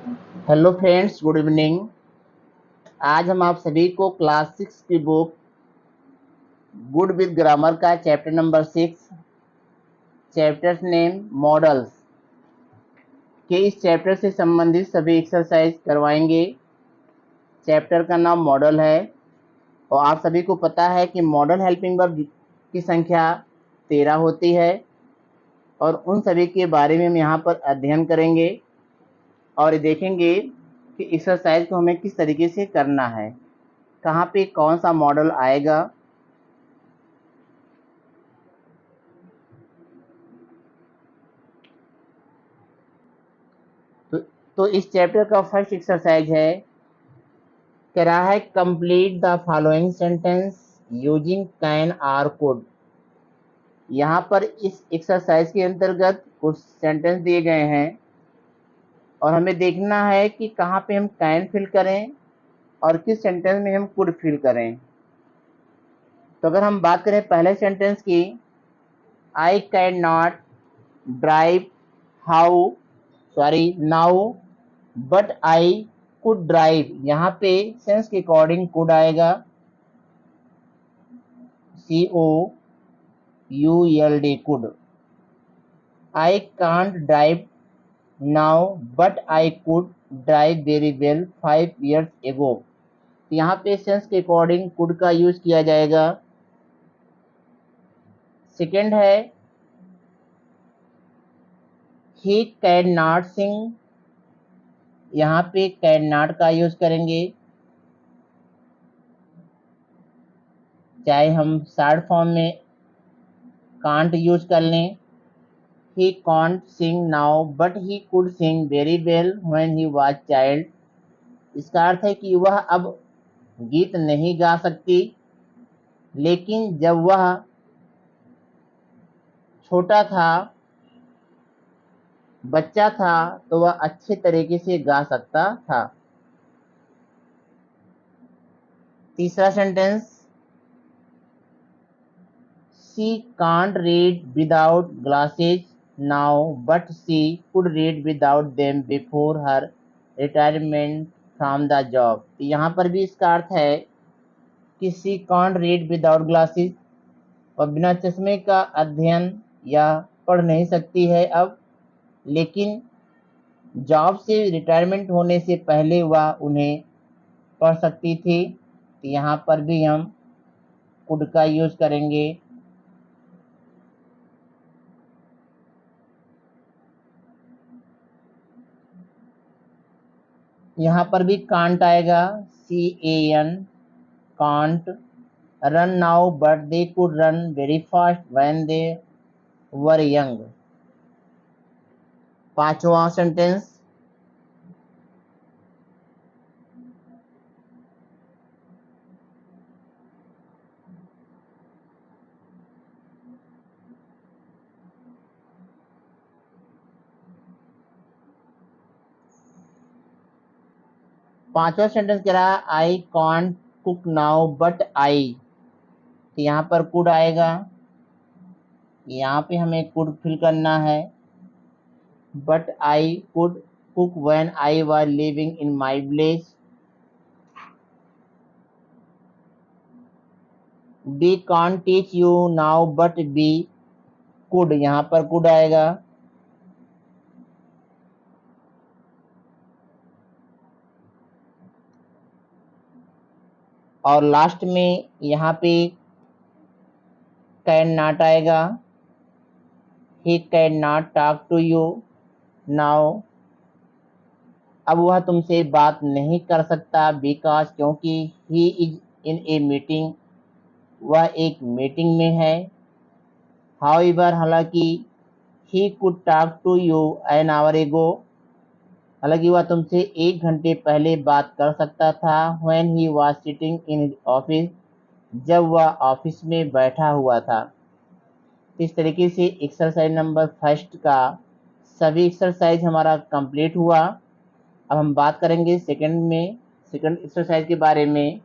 Hello friends, good evening. आज हम आप सभी को क्लास 6 की बुक गुड विद ग्रामर का chapter number 6, chapter name models के इस चैप्टर से संबंधित सभी एक्सरसाइज करवाएंगे। चैप्टर का नाम मॉडल है और आप सभी को पता है कि मॉडल हेल्पिंग वर्ब की संख्या 13 होती है और उन सभी के बारे में हम यहाँ पर अध्ययन करेंगे और देखेंगे कि एक्सरसाइज को हमें किस तरीके से करना है, कहाँ पे कौन सा मॉडल आएगा। तो इस चैप्टर का फर्स्ट एक्सरसाइज है, कह रहा है complete the following sentence using can R code. यहाँ पर इस एक्सरसाइज के अंतर्गत कुछ सेंटेंस दिए गए हैं और हमें देखना है कि कहाँ पे हम कैन फिल करें और किस सेंटेंस में हम कुड फिल करें। तो अगर हम बात करें पहले सेंटेंस की, I can not drive now but I could drive. यहाँ पे सेंस के अकॉर्डिंग कुड आएगा, COULD could। I can't drive now but I could drive very well 5 years ago। तो यहाँ पे सेंस के अकॉर्डिंग could का यूज किया जाएगा। सेकेंड है he cannot sing। यहाँ पे cannot का यूज करेंगे, चाहे हम शॉर्ट फॉर्म में can't यूज कर लें। He can't sing now but he could sing very well when he was child। इसका अर्थ है कि वह अब गीत नहीं गा सकती, लेकिन जब वह छोटा था, बच्चा था, तो वह अच्छे तरीके से गा सकता था। तीसरा sentence, she can't read without glasses now but she could read without them before her retirement from the job. यहाँ पर भी इसका अर्थ है कि she can't read without glasses, और बिना चश्मे का अध्ययन या पढ़ नहीं सकती है अब, लेकिन जॉब से रिटायरमेंट होने से पहले वह उन्हें पढ़ सकती थी। तो यहाँ पर भी हम कुड का यूज करेंगे। यहाँ पर भी कांट आएगा, CAN can't run now but they could run very fast when they were young. पांचवा सेंटेंस, पांचवा सेंटेंस कह रहा है I can't cook now but I. तो यहाँ पर कुड आएगा, यहाँ पे हमें कुड फिल करना है, but I could cook when I was living in my village. We can't teach you now but we could, यहाँ पर कुड आएगा। और लास्ट में यहाँ पे कैन नॉट आएगा, he can not talk to you now. अब वह तुमसे बात नहीं कर सकता, बिकॉज क्योंकि he is in a meeting, वह एक मीटिंग में है। हाउएवर हालांकि, he could talk to you an hour ago, हालांकि वह तुमसे 1 घंटे पहले बात कर सकता था। When he was sitting in office, जब वह ऑफिस में बैठा हुआ था। इस तरीके से एक्सरसाइज नंबर फर्स्ट का सभी एक्सरसाइज हमारा कंप्लीट हुआ। अब हम बात करेंगे सेकंड एक्सरसाइज के बारे में।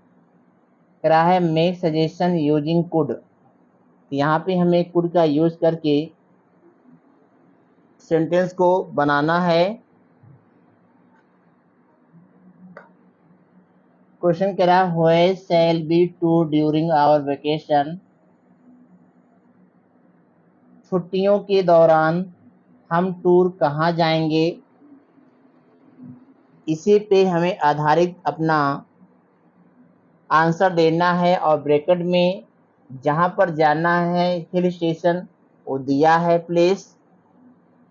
कह रहा है मेक सजेशन यूजिंग कुड। यहाँ पे हमें कुड का यूज करके सेंटेंस को बनाना है। क्वेश्चन कह रहा है where shall we tour during our vacation, छुट्टियों के दौरान हम टूर कहाँ जाएंगे। इसी पे हमें आधारित अपना आंसर देना है और ब्रैकेट में जहाँ पर जाना है हिल स्टेशन वो दिया है प्लेस,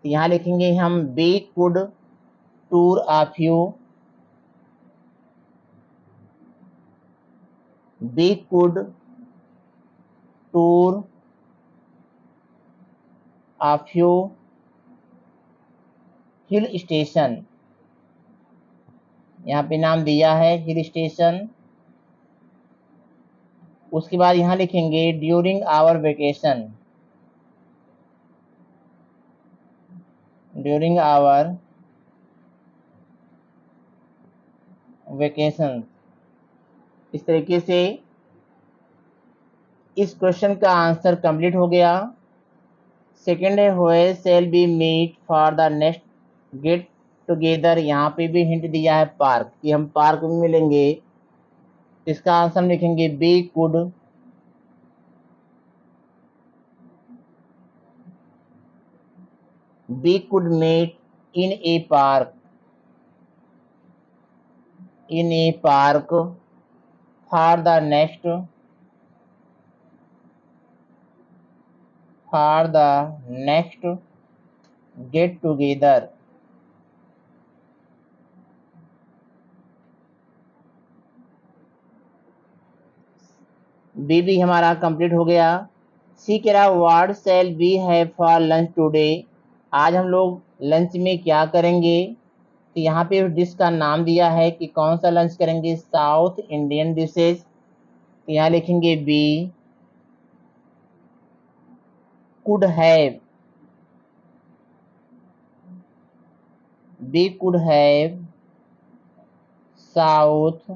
तो यहाँ लिखेंगे हम we could tour of you, we could tour of you hill station, यहाँ पे नाम दिया है हिल स्टेशन। उसके बाद यहाँ लिखेंगे during our vacation, during our vacation. इस तरीके से इस क्वेश्चन का आंसर कंप्लीट हो गया। सेकेंड है where shall we meet for the next get together, यहाँ पे भी हिंट दिया है पार्क कि हम पार्क में मिलेंगे। इसका आंसर हम लिखेंगे we could meet in a park, in a park for the next get together। B भी हमारा कंप्लीट हो गया। सी कह रहा what shall we have for lunch today, आज हम लोग लंच में क्या करेंगे। तो यहाँ पे डिश का नाम दिया है कि कौन सा लंच करेंगे, साउथ इंडियन डिशेज। तो यहाँ लिखेंगे we could have, we could have South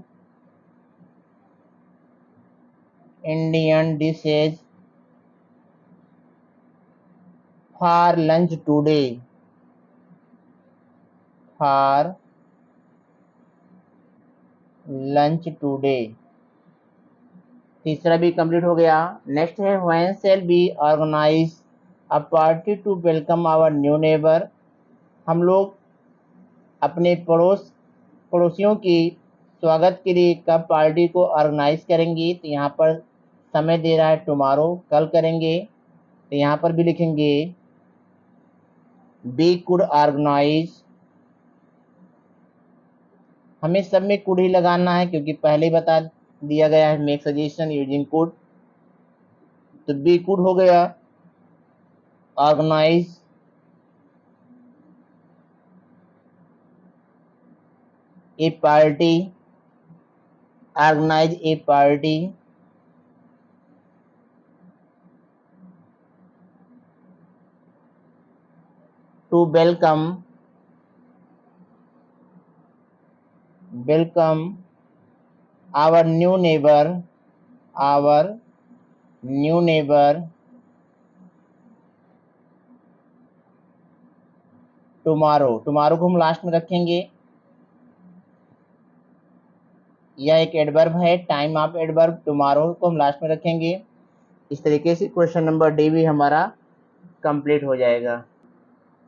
Indian dishes for lunch today, for lunch today. तीसरा भी कंप्लीट हो गया। नेक्स्ट है when shall we organise a party to welcome our new neighbour, हम लोग अपने पड़ोसियों की स्वागत के लिए कब पार्टी को ऑर्गेनाइज करेंगे। तो यहाँ पर समय दे रहा है टुमारो, कल करेंगे। तो यहाँ पर भी लिखेंगे बी कुड ऑर्गेनाइज, हमें सब में कुड ही लगाना है क्योंकि पहले ही बता दिया गया है मेक सजेशन यूजिंग कुड। तो बी कुड हो गया organise a party, organise a party to welcome our new neighbour, our new neighbour tomorrow, tomorrow को हम लास्ट में रखेंगे। यह एक एडवर्ब है, टाइम ऑफ एडवर्ब, टुमारो को हम लास्ट में रखेंगे। इस तरीके से क्वेश्चन नंबर डी भी हमारा कंप्लीट हो जाएगा।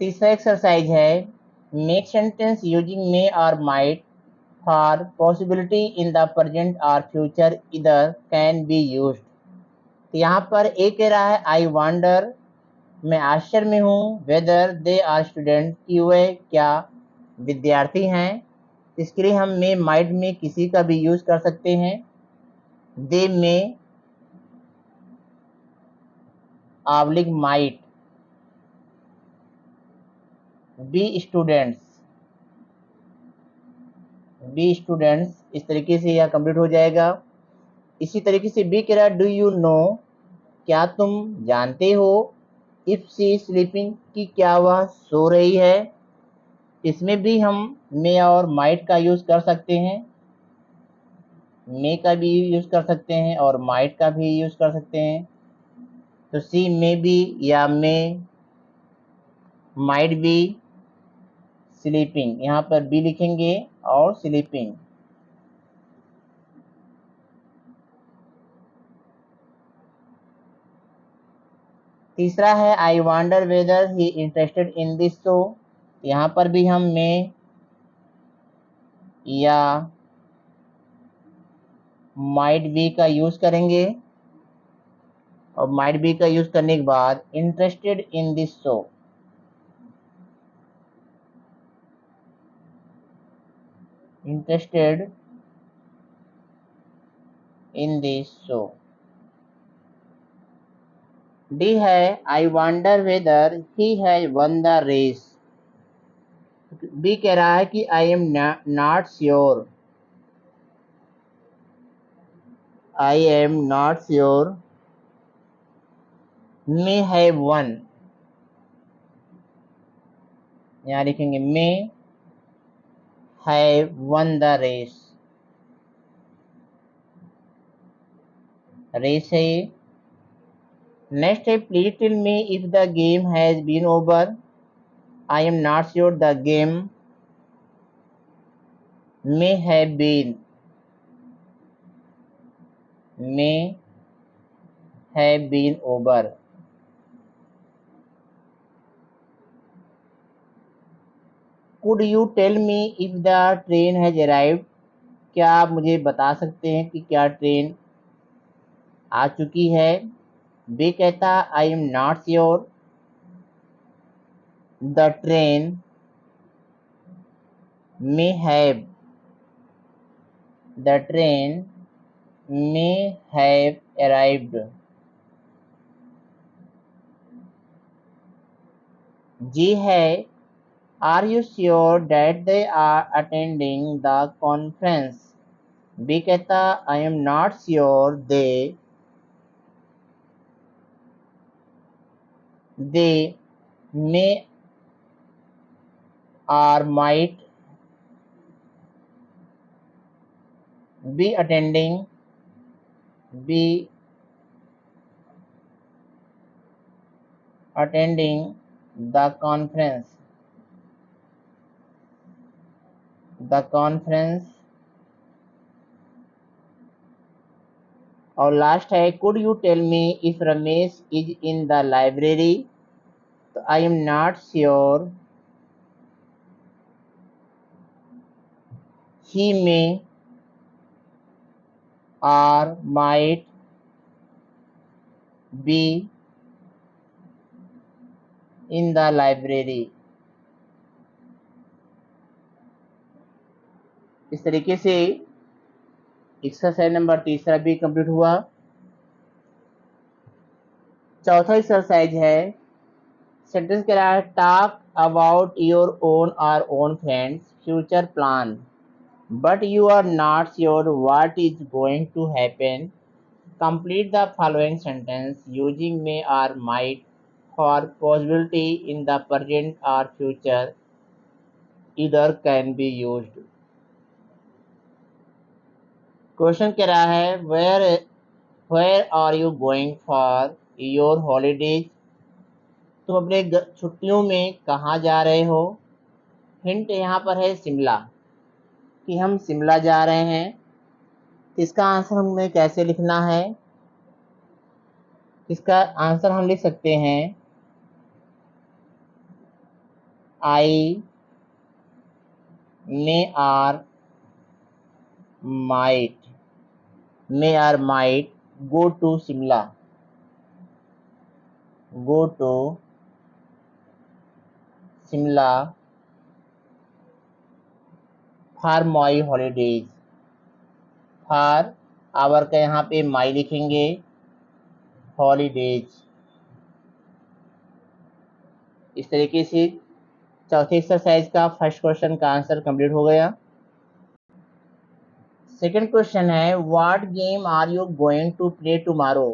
तीसरा एक्सरसाइज है मेक सेंटेंस यूजिंग मे और might for possibility in the present और फ्यूचर इधर कैन बी यूज्ड। तो यहाँ पर ए कह रहा है आई वंडर, मैं आश्चर्य में हूँ, वेदर दे आर स्टूडेंट, कि वे क्या विद्यार्थी हैं। इसके लिए हम मे माइट में किसी का भी यूज कर सकते हैं। दे में oblique might be students, be students, इस तरीके से यह कंप्लीट हो जाएगा। इसी तरीके से बी कह रहा है डू यू नो, क्या तुम जानते हो, इफ सी स्लीपिंग, कि क्या वह सो रही है। इसमें भी हम मे और माइट का यूज कर सकते हैं, मे का भी यूज कर सकते हैं और माइट का भी यूज कर सकते हैं। तो सी मे बी या मे माइट बी स्लीपिंग, यहाँ पर बी लिखेंगे और स्लीपिंग। तीसरा है I wonder whether he interested in this show. यहाँ पर भी हम में या माइट बी का यूज करेंगे और माइट बी का यूज करने के बाद interested in this show, interested in this show. D है I wonder whether he has won the race. B कह रहा है कि I am not sure, I am not sure may have won, यहाँ लिखेंगे may have won the race, race है ये। Next है please tell me if the game has been over. I am not sure the game may have been, may have been over. Could you tell me if the train has arrived. क्या आप मुझे बता सकते हैं कि क्या train आ चुकी है। बी कहता I am not sure the train may have, the train may have arrived. G है are you sure that they are attending the conference. B कहता I am not sure they may or might be attending, B attending the conference, the conference। और last है could you tell me if Ramesh is in the library. तो I am not sure he may or might be in the library. इस तरीके से exercise number तीसरा भी complete हुआ। चौथा एक्सरसाइज है सेंटेंस कह रहा है टॉक अबाउट योर ओन और own friends future plan but you are not sure what is going to happen. Complete the following sentence using may or might for possibility in the present or future. Either can be used. Question कह रहा है where are you going for your holidays? तुम अपने छुट्टियों में कहाँ जा रहे हो। हिंट यहाँ पर है शिमला, कि हम शिमला जा रहे हैं। इसका आंसर हमें कैसे लिखना है। इसका आंसर हम लिख सकते हैं आई may or might go to Shimla, go to Shimla for my holidays। for our का यहाँ पे माई लिखेंगे, हॉलीडेज। इस तरीके से चौथे एक्सरसाइज का फर्स्ट क्वेश्चन का आंसर कंप्लीट हो गया। सेकंड क्वेश्चन है what game are you going to play tomorrow.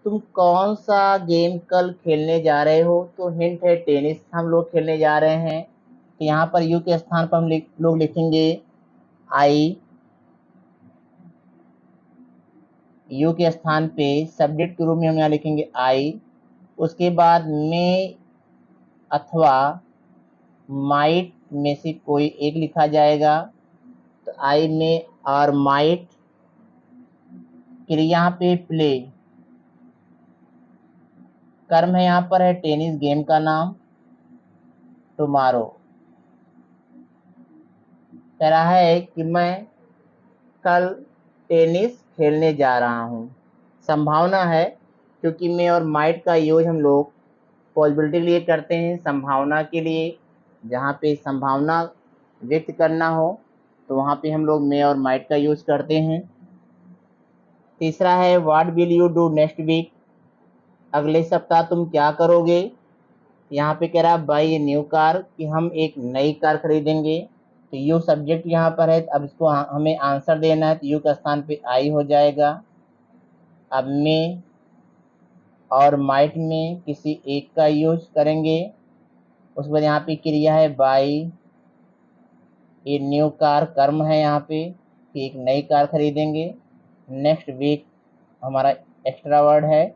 तुम कौन सा गेम कल खेलने जा रहे हो। तो हिंट है टेनिस हम लोग खेलने जा रहे हैं। तो यहाँ पर यू के स्थान पर हम लोग लिखेंगे आई, यू के स्थान पे सब्जेक्ट के रूप में हम यहाँ लिखेंगे आई। उसके बाद में अथवा माइट में से कोई एक लिखा जाएगा। तो आई में और माइट के लिए यहाँ पे प्ले, कर्म है यहाँ पर है टेनिस गेम का नाम, टुमारो। कह रहा है कि मैं कल टेनिस खेलने जा रहा हूँ। संभावना है, क्योंकि मे और माइट का यूज हम लोग पॉसिबिलिटी के लिए करते हैं, संभावना के लिए। जहाँ पे संभावना व्यक्त करना हो तो वहाँ पे हम लोग मे और माइट का यूज करते हैं। तीसरा है what will you do next week, अगले सप्ताह तुम क्या करोगे। यहाँ पे कह रहा बाई ए न्यू कार, कि हम एक नई कार खरीदेंगे। तो यू सब्जेक्ट यहाँ पर है, अब इसको हमें आंसर देना है, तो यू का स्थान पे आई हो जाएगा। अब में और माइट में किसी एक का यूज करेंगे। उसके बाद यहाँ पे क्रिया है बाई ए न्यू कार, कर्म है यहाँ पे कि एक नई कार खरीदेंगे। नेक्स्ट वीक हमारा एक्स्ट्रा वर्ड है,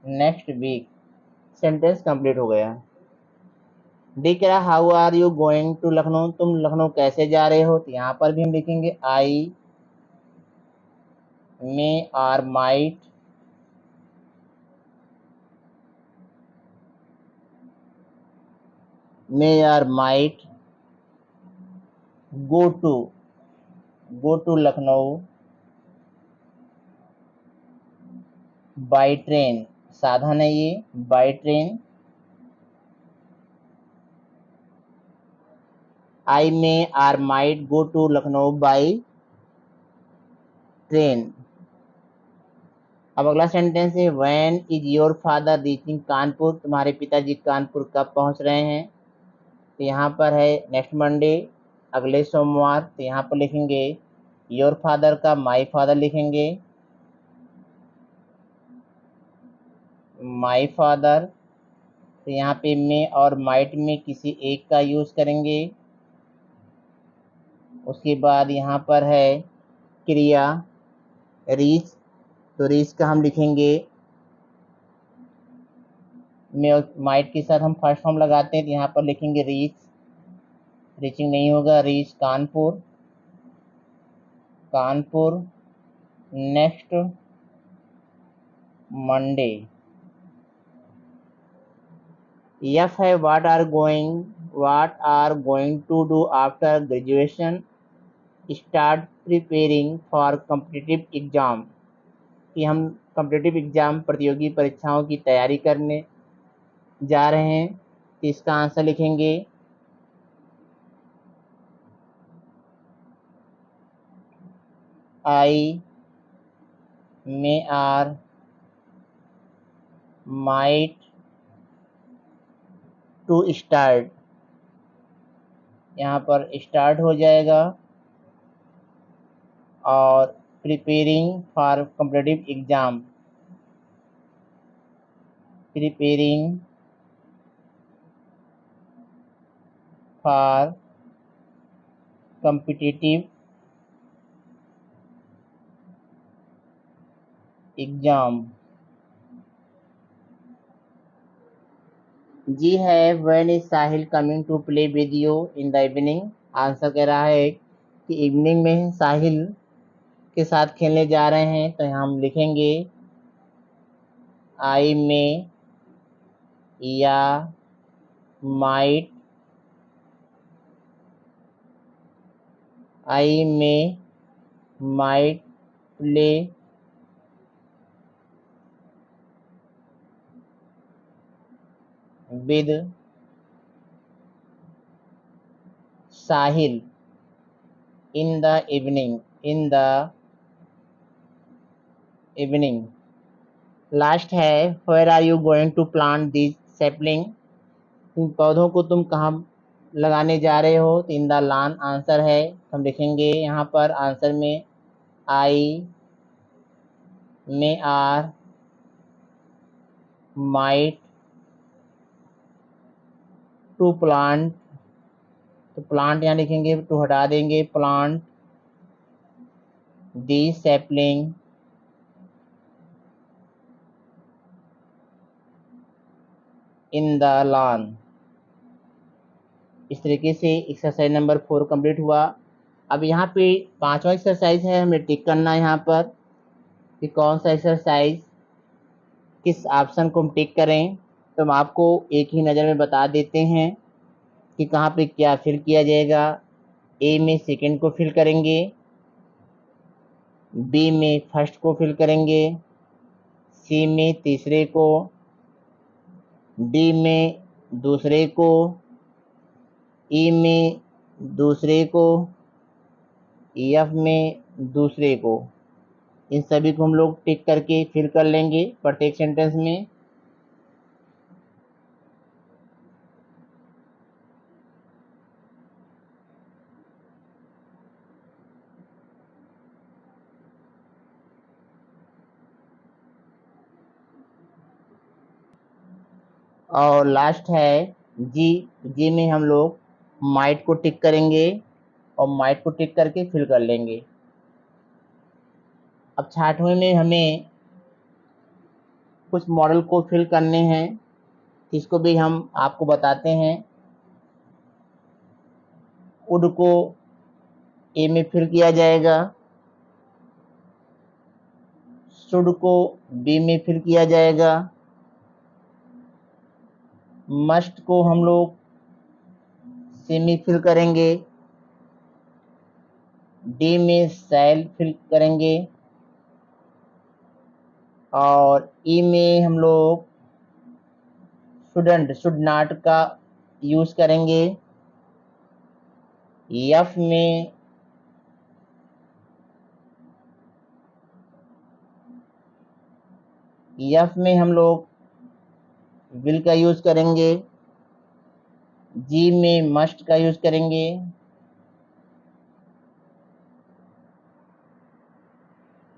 नेक्स्ट वीक। सेंटेंस कंप्लीट हो गया। डी कह रहा how are you going to Lucknow, तुम लखनऊ कैसे जा रहे हो। तो यहाँ पर भी हम लिखेंगे I may or might go to Lucknow by train, साधन है ये, by train. I may or might go to Lucknow by train. अब अगला सेंटेंस है when is your father reaching Kanpur, तुम्हारे पिताजी कानपुर कब पहुंच रहे हैं। तो यहाँ पर है नेक्स्ट मंडे, अगले सोमवार। तो यहाँ पर लिखेंगे योर फादर का माई फादर लिखेंगे, माई फादर। तो यहाँ पे में और माइट में किसी एक का यूज करेंगे। उसके बाद यहाँ पर है क्रिया रीच, तो रीच का हम लिखेंगे में और माइट के साथ हम फर्स्ट फॉर्म लगाते हैं, तो यहाँ पर लिखेंगे रीच, रीचिंग नहीं होगा, reach Kanpur, Kanpur next Monday. F है what are going to do after graduation, start preparing for competitive exam, कि हम कॉम्पिटिटिव एग्जाम प्रतियोगी परीक्षाओं की तैयारी करने जा रहे हैं। तो इसका आंसर लिखेंगे I may or might to start, यहाँ पर स्टार्ट हो जाएगा, और preparing for competitive exam, preparing for competitive exam. G है when is Sahil coming to play with you in the evening, answer कह रहा है कि इवनिंग में साहिल के साथ खेलने जा रहे हैं। तो हम लिखेंगे आई में या might, I may might play with Sahil in the evening. Last है where are you going to plant this sapling, इन पौधों को तुम कहाँ लगाने जा रहे हो। तो इन द लॉन आंसर है, हम लिखेंगे यहाँ पर आंसर में आई में आर माइट टू प्लांट, तो प्लांट यहाँ लिखेंगे, टू हटा देंगे, plant the sapling in the lawn. इस तरीके से एक्सरसाइज नंबर 4 कंप्लीट हुआ। अब यहाँ पे 5वां एक्सरसाइज है, हमें टिक करना है यहाँ पर कि कौन सा एक्सरसाइज किस ऑप्शन को हम टिक करें, तो हम आपको एक ही नज़र में बता देते हैं कि कहाँ पे क्या फिल किया जाएगा। ए में सेकंड को फिल करेंगे, बी में फर्स्ट को फिल करेंगे, सी में तीसरे को, डी में दूसरे को, ई में दूसरे को, एफ में दूसरे को। इन सभी को हम लोग टिक करके फिल कर लेंगे प्रत्येक सेंटेंस में। और लास्ट है जी। जी में हम लोग माइट को टिक करेंगे और माइट को टिक करके फिल कर लेंगे। अब 6वें में हमें कुछ मॉडल को फिल करने हैं, इसको भी हम आपको बताते हैं। वुड को ए में फिल किया जाएगा, शुड को बी में फिल किया जाएगा, मस्ट को हम लोग सी में फिल करेंगे, डी में शैल फिल करेंगे और ई में हम लोग शुडंट शुड नॉट का यूज करेंगे। एफ में हम लोग विल का यूज करेंगे, जी में मस्ट का यूज करेंगे।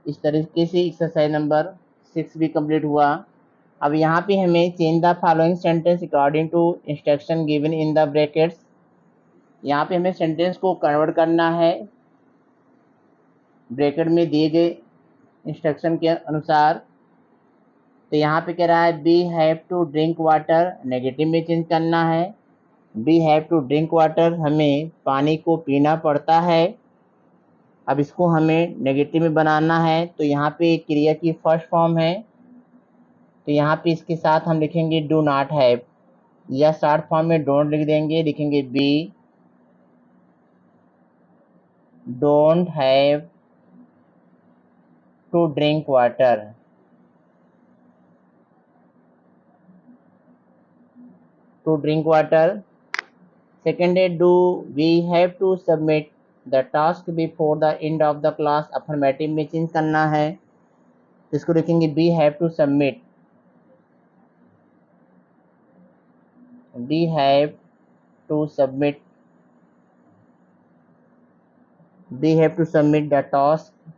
इस तरीके से एक्सरसाइज नंबर 6 भी कंप्लीट हुआ। अब यहाँ पे हमें change the following sentence according to instruction given in the brackets. यहाँ पे हमें सेंटेंस को कन्वर्ट करना है ब्रैकेट में दिए गए इंस्ट्रक्शन के अनुसार। तो यहाँ पे कह रहा है we have to drink water, negative में चेंज करना है। We have to drink water, हमें पानी को पीना पड़ता है। अब इसको हमें नेगेटिव में बनाना है, तो यहाँ पे क्रिया की फर्स्ट फॉर्म है, तो यहाँ पे इसके साथ हम लिखेंगे डू नॉट हैव, या शॉर्ट फॉर्म में डोंट लिख देंगे, लिखेंगे we don't have to drink water. To drink water. Second है do we have to submit the task before the end of the class, affirmative में चेंज करना है, इसको लिखेंगे we have to submit, we have to submit, we have to submit the task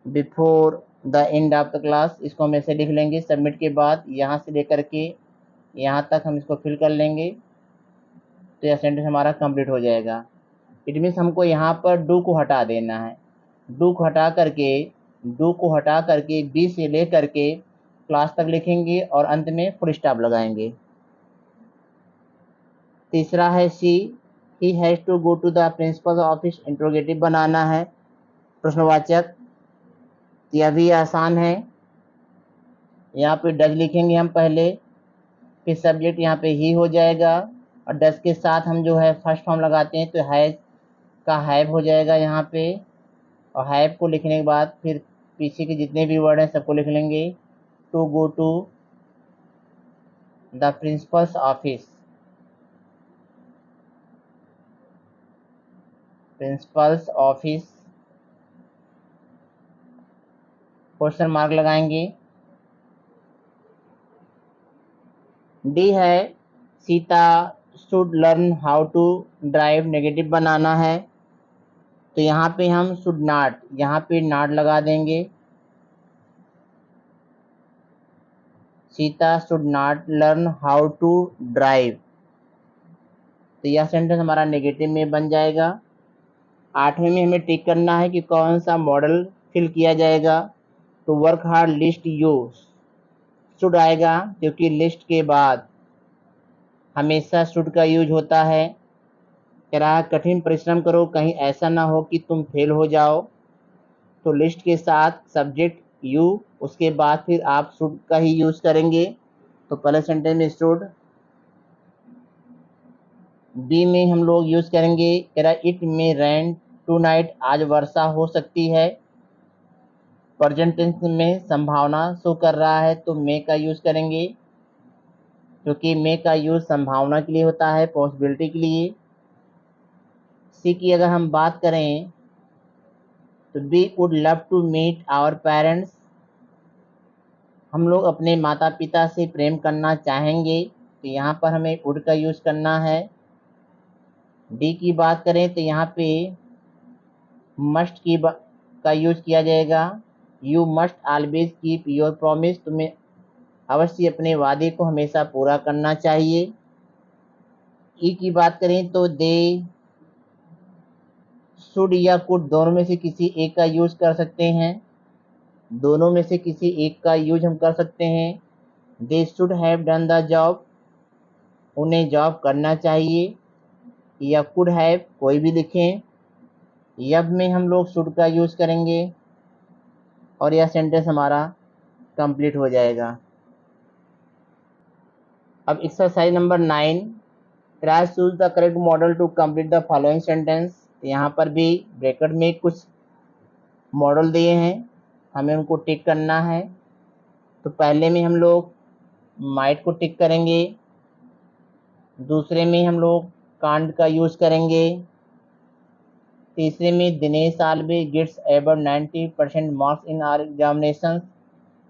before the end of the class. इसको हम ऐसे लिख लेंगे, सबमिट के बाद यहाँ से लेकर के यहाँ तक हम इसको फिल कर लेंगे, तो यह सेंटेंस हमारा कंप्लीट हो जाएगा। इट मीन्स हमको यहाँ पर डू को हटा देना है। डू को हटा करके बी से ले करके क्लास तक लिखेंगे और अंत में फुल स्टॉप लगाएंगे। तीसरा है C, he has to go to the principal office, interrogative बनाना है, प्रश्नवाचक। यह भी आसान है। यहाँ पे डज लिखेंगे हम पहले, फिर सब्जेक्ट यहाँ पे ही हो जाएगा और डज के साथ हम जो है फर्स्ट फॉर्म लगाते हैं, तो हैज़ का हैव हो जाएगा यहाँ पे, और हैव को लिखने के बाद फिर पीछे के जितने भी वर्ड हैं सबको लिख लेंगे। To go to the principal's office, principal's office, question mark लगाएंगे। डी है Sita should learn how to drive, negative बनाना है, तो यहाँ पे हम शुड नॉट, यहाँ पे नॉट लगा देंगे, Sita should not learn how to drive, तो यह सेंटेंस हमारा नेगेटिव में बन जाएगा। 8वें में हमें टिक करना है कि कौन सा मॉडल फिल किया जाएगा, तो work hard list use should आएगा, क्योंकि लिस्ट के बाद हमेशा शुड का यूज होता है। कह रहा है कठिन परिश्रम करो, कहीं ऐसा ना हो कि तुम फेल हो जाओ, तो लिस्ट के साथ सब्जेक्ट यू, उसके बाद फिर आप शुड का ही यूज करेंगे। तो पहले सेंटेंस में शुड। बी में हम लोग यूज करेंगे, कह रहा इट में रेन टू नाइट, आज वर्षा हो सकती है। प्रेजेंट टेंस में संभावना शो कर रहा है तो मे का यूज करेंगे, क्योंकि मे का यूज संभावना के लिए होता है, पॉसिबिलिटी के लिए। सी की अगर हम बात करें तो we would love to meet our parents, हम लोग अपने माता पिता से प्रेम करना चाहेंगे, तो यहाँ पर हमें वुड का यूज करना है। डी की बात करें तो यहाँ पे मस्ट का यूज किया जाएगा। You must always keep your promise, तुम्हें अवश्य अपने वादे को हमेशा पूरा करना चाहिए। ई की बात करें तो दे शुड या कुड दोनों में से किसी एक का यूज कर सकते हैं, दोनों में से किसी एक का यूज हम कर सकते हैं। They should have done the job, उन्हें जॉब करना चाहिए, या कुड हैव कोई भी लिखें। यब में हम लोग शुड का यूज करेंगे और यह सेंटेंस हमारा कंप्लीट हो जाएगा। अब exercise number 9, try choose the correct modal to complete the following sentence. यहाँ पर भी ब्रैकेट में कुछ मॉडल दिए हैं, हमें उनको टिक करना है। तो पहले में हम लोग माइट को टिक करेंगे, दूसरे में हम लोग कांट का यूज करेंगे, तीसरे में Dinesh always gets above 90% marks in our examination,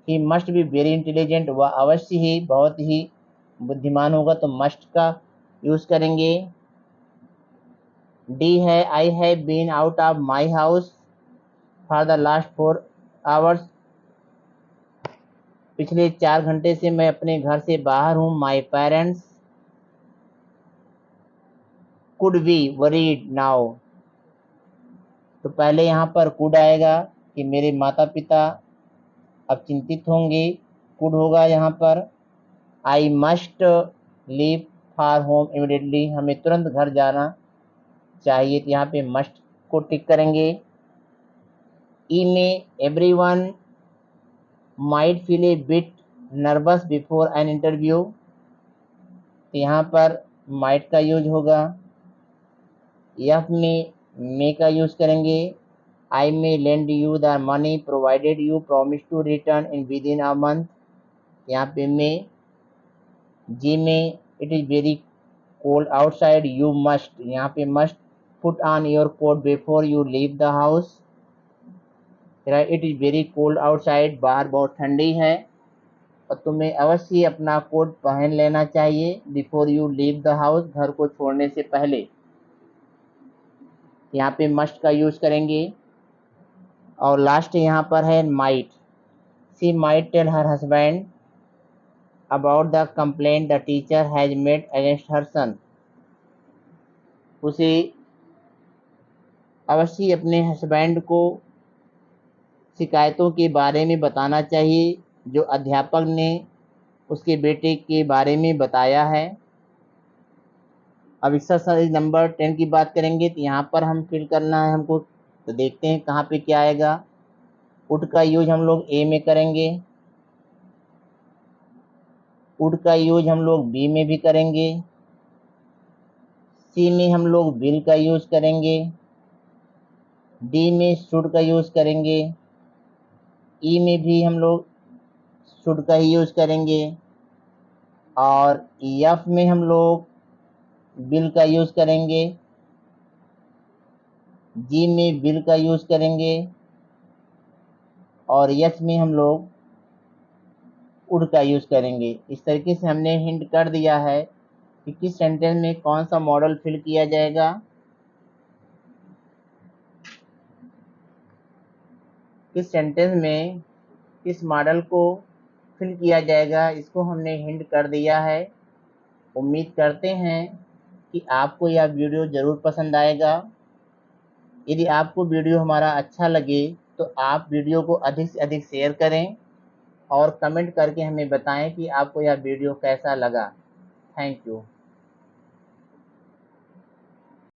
he must be very intelligent, वह अवश्य ही बहुत ही बुद्धिमान होगा, तो मस्ट का यूज करेंगे। डी है I have been out of my house for the last 4 hours, पिछले 4 घंटे से मैं अपने घर से बाहर हूँ। My parents could be worried now, तो पहले यहाँ पर कुड आएगा कि मेरे माता पिता अब चिंतित होंगे, कुड होगा यहाँ पर। I must leave for home immediately, हमें तुरंत घर जाना चाहिए, तो यहाँ पे मस्ट को टिक करेंगे। ई में everyone might feel a bit nervous before an interview, तो यहाँ पर माइट का यूज होगा। एफ में मे का यूज करेंगे, I may lend you the money provided you promise to return in within a month, यहाँ पे मे। जी में it is very cold outside, you must, यहाँ पे must put on your coat before you leave the house. It is very cold outside, बाहर बहुत ठंडी है और तुम्हें अवश्य अपना कोट पहन लेना चाहिए before you leave the house, घर को छोड़ने से पहले, यहाँ पे मस्ट का यूज करेंगे। और लास्ट यहाँ पर है might, she might tell her husband about the complaint the teacher has made against her son, उसे अवश्य अपने हस्बैंड को शिकायतों के बारे में बताना चाहिए जो अध्यापक ने उसके बेटे के बारे में बताया है। अब एक्सरसाइज नंबर 10 की बात करेंगे, तो यहाँ पर हम फिल करना है हमको, तो देखते हैं कहाँ पे क्या आएगा। वुड का यूज हम लोग ए में करेंगे, वुड का यूज हम लोग बी में भी करेंगे, सी में हम लोग विल का यूज करेंगे, डी में शुड का यूज करेंगे, ई में भी हम लोग शुड का ही यूज करेंगे, और एफ में हम लोग विल का यूज करेंगे, जी में विल का यूज करेंगे, और यस में हम लोग वुड का यूज करेंगे। इस तरीके से हमने हिंट कर दिया है कि किस सेंटेंस में कौन सा मॉडल फिल किया जाएगा। किस सेंटेंस में किस मॉडल को फिल किया जाएगा, इसको हमने हिंट कर दिया है। उम्मीद करते हैं कि आपको यह वीडियो ज़रूर पसंद आएगा। यदि आपको वीडियो हमारा अच्छा लगे तो आप वीडियो को अधिक से अधिक शेयर करें और कमेंट करके हमें बताएं कि आपको यह वीडियो कैसा लगा। Thank you.